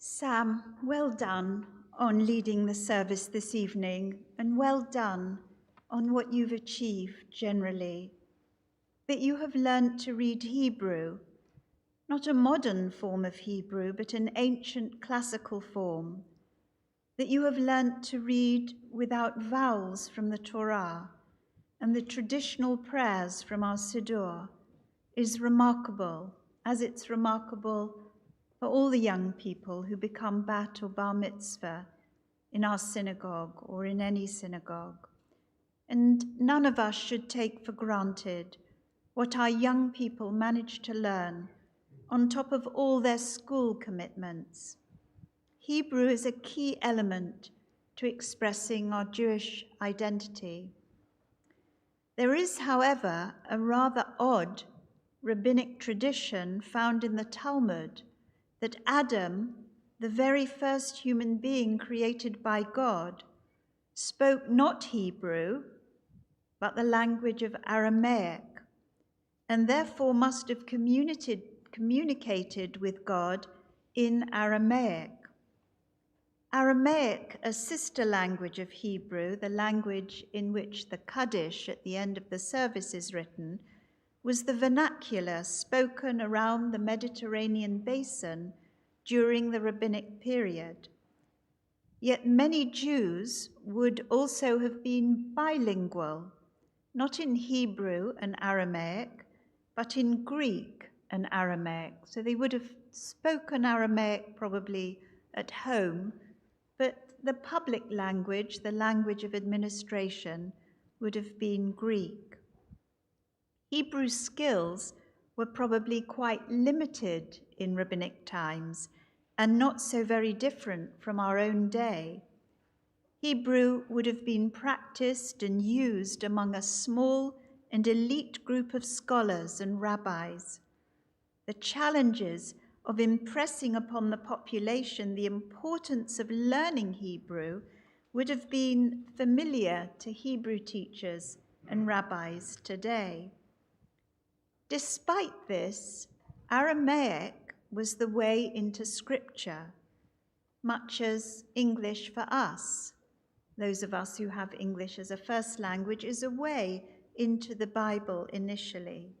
Sam, well done on leading the service this evening, and well done on what you've achieved generally. That you have learnt to read Hebrew, not a modern form of Hebrew, but an ancient classical form. That you have learnt to read without vowels from the Torah and the traditional prayers from our Siddur is remarkable, as it's remarkable for all the young people who become bat or bar mitzvah in our synagogue or in any synagogue. And none of us should take for granted what our young people manage to learn on top of all their school commitments. Hebrew is a key element to expressing our Jewish identity. There is, however, a rather odd rabbinic tradition found in the Talmud that Adam, the very first human being created by God, spoke not Hebrew, but the language of Aramaic, and therefore must have communicated with God in Aramaic. Aramaic, a sister language of Hebrew, the language in which the Kaddish at the end of the service is written, was the vernacular spoken around the Mediterranean basin during the rabbinic period. Yet many Jews would also have been bilingual, not in Hebrew and Aramaic, but in Greek and Aramaic. So they would have spoken Aramaic probably at home, but the public language, the language of administration, would have been Greek. Hebrew skills were probably quite limited in rabbinic times and not so very different from our own day. Hebrew would have been practiced and used among a small and elite group of scholars and rabbis. The challenges of impressing upon the population the importance of learning Hebrew would have been familiar to Hebrew teachers and rabbis today. Despite this, Aramaic was the way into Scripture, much as English for us, those of us who have English as a first language, is a way into the Bible initially.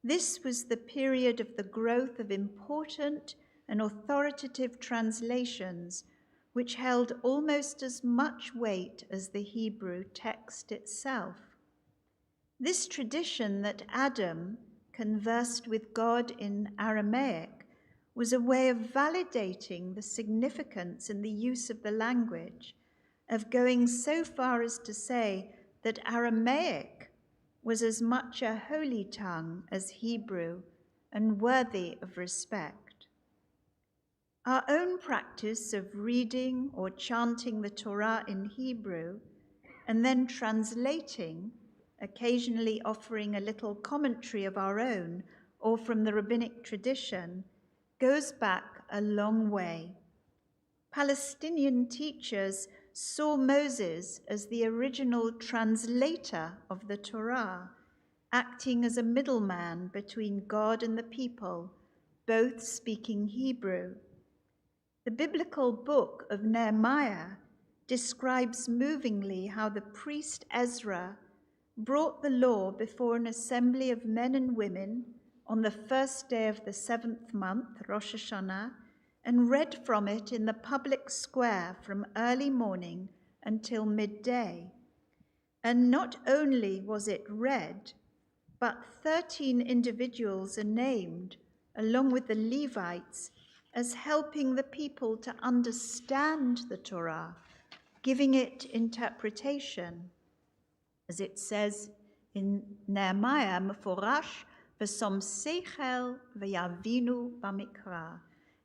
This was the period of the growth of important and authoritative translations, which held almost as much weight as the Hebrew text itself. This tradition that Adam conversed with God in Aramaic was a way of validating the significance and the use of the language, of going so far as to say that Aramaic was as much a holy tongue as Hebrew and worthy of respect. Our own practice of reading or chanting the Torah in Hebrew and then translating, occasionally offering a little commentary of our own or from the rabbinic tradition, goes back a long way. Palestinian teachers saw Moses as the original translator of the Torah, acting as a middleman between God and the people, both speaking Hebrew. The biblical book of Nehemiah describes movingly how the priest Ezra brought the law before an assembly of men and women on the first day of the 7th month, Rosh Hashanah, and read from it in the public square from early morning until midday. And not only was it read, but 13 individuals are named, along with the Levites, as helping the people to understand the Torah, giving it interpretation. As it says in Nehemiah, Meforash v'som seichel v'yavinu b'mikra,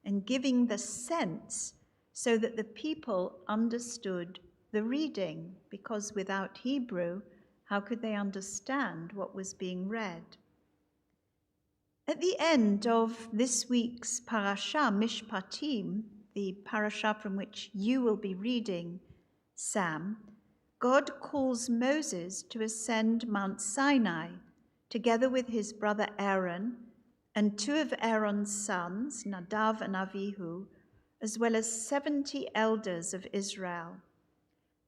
and giving the sense so that the people understood the reading, because without Hebrew, how could they understand what was being read? At the end of this week's parasha, Mishpatim, the parasha from which you will be reading, Sam, God calls Moses to ascend Mount Sinai, together with his brother Aaron and two of Aaron's sons, Nadav and Avihu, as well as 70 elders of Israel.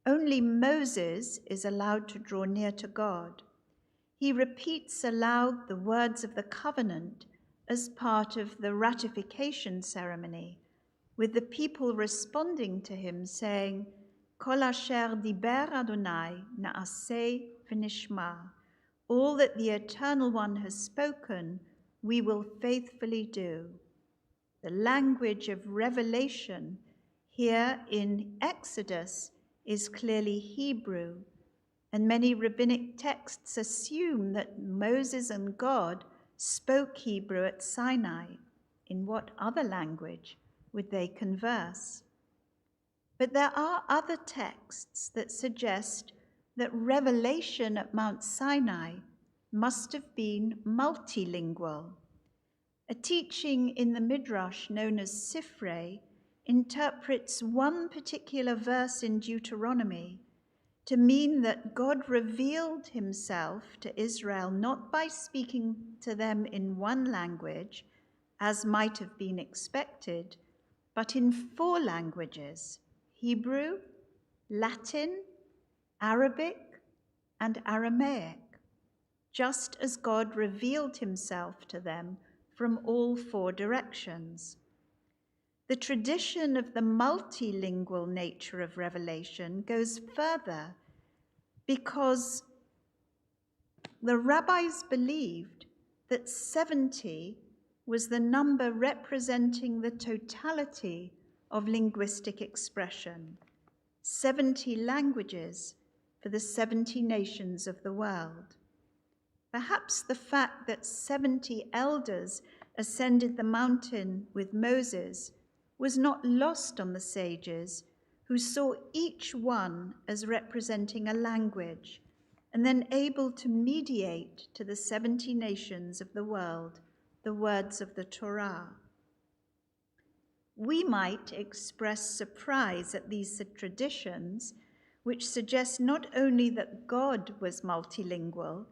Only Moses is allowed to draw near to God. He repeats aloud the words of the covenant as part of the ratification ceremony, with the people responding to him saying, Kol asher diber Adonai na'aseh v'nishma. All that the Eternal One has spoken, we will faithfully do. The language of revelation here in Exodus is clearly Hebrew, and many rabbinic texts assume that Moses and God spoke Hebrew at Sinai. In what other language would they converse? But there are other texts that suggest that revelation at Mount Sinai must have been multilingual. A teaching in the Midrash known as Sifrei interprets one particular verse in Deuteronomy to mean that God revealed himself to Israel not by speaking to them in one language, as might have been expected, but in 4 languages: Hebrew, Latin, Arabic, and Aramaic, just as God revealed himself to them from all 4 directions. The tradition of the multilingual nature of revelation goes further because the rabbis believed that 70 was the number representing the totality of linguistic expression, 70 languages for the 70 nations of the world. Perhaps the fact that 70 elders ascended the mountain with Moses was not lost on the sages, who saw each one as representing a language and then able to mediate to the 70 nations of the world the words of the Torah. We might express surprise at these traditions, which suggest not only that God was multilingual,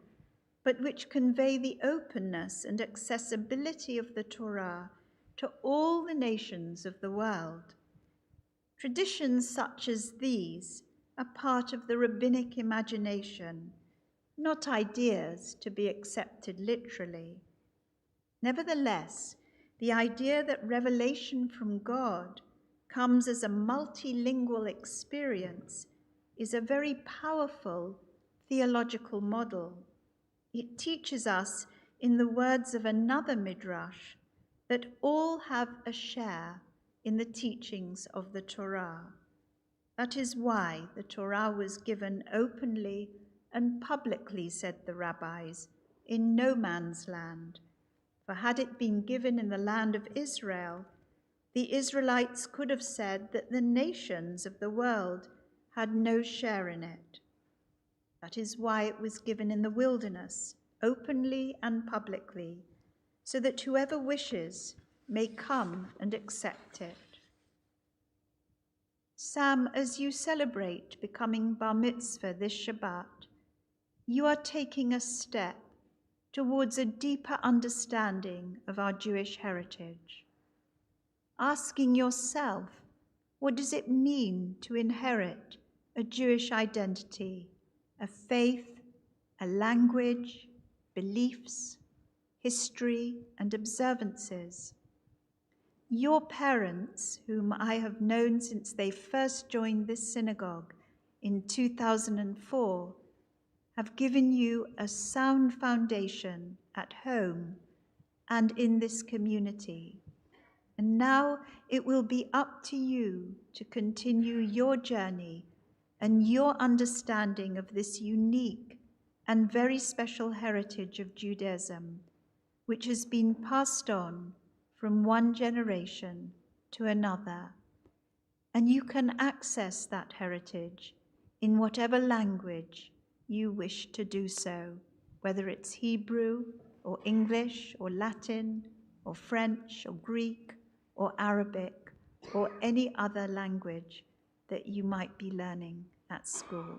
but which convey the openness and accessibility of the Torah to all the nations of the world. Traditions such as these are part of the rabbinic imagination, not ideas to be accepted literally. Nevertheless, the idea that revelation from God comes as a multilingual experience is a very powerful theological model. It teaches us, in the words of another midrash, that all have a share in the teachings of the Torah. That is why the Torah was given openly and publicly, said the rabbis, in no man's land. For had it been given in the land of Israel, the Israelites could have said that the nations of the world had no share in it. That is why it was given in the wilderness, openly and publicly, so that whoever wishes may come and accept it. Sam, as you celebrate becoming bar mitzvah this Shabbat, you are taking a step towards a deeper understanding of our Jewish heritage. Asking yourself, what does it mean to inherit a Jewish identity, a faith, a language, beliefs, history, and observances? Your parents, whom I have known since they first joined this synagogue in 2004, have given you a sound foundation at home and in this community. And now it will be up to you to continue your journey and your understanding of this unique and very special heritage of Judaism, which has been passed on from one generation to another. And you can access that heritage in whatever language you wish to do so, whether it's Hebrew or English or Latin or French or Greek or Arabic or any other language that you might be learning at school.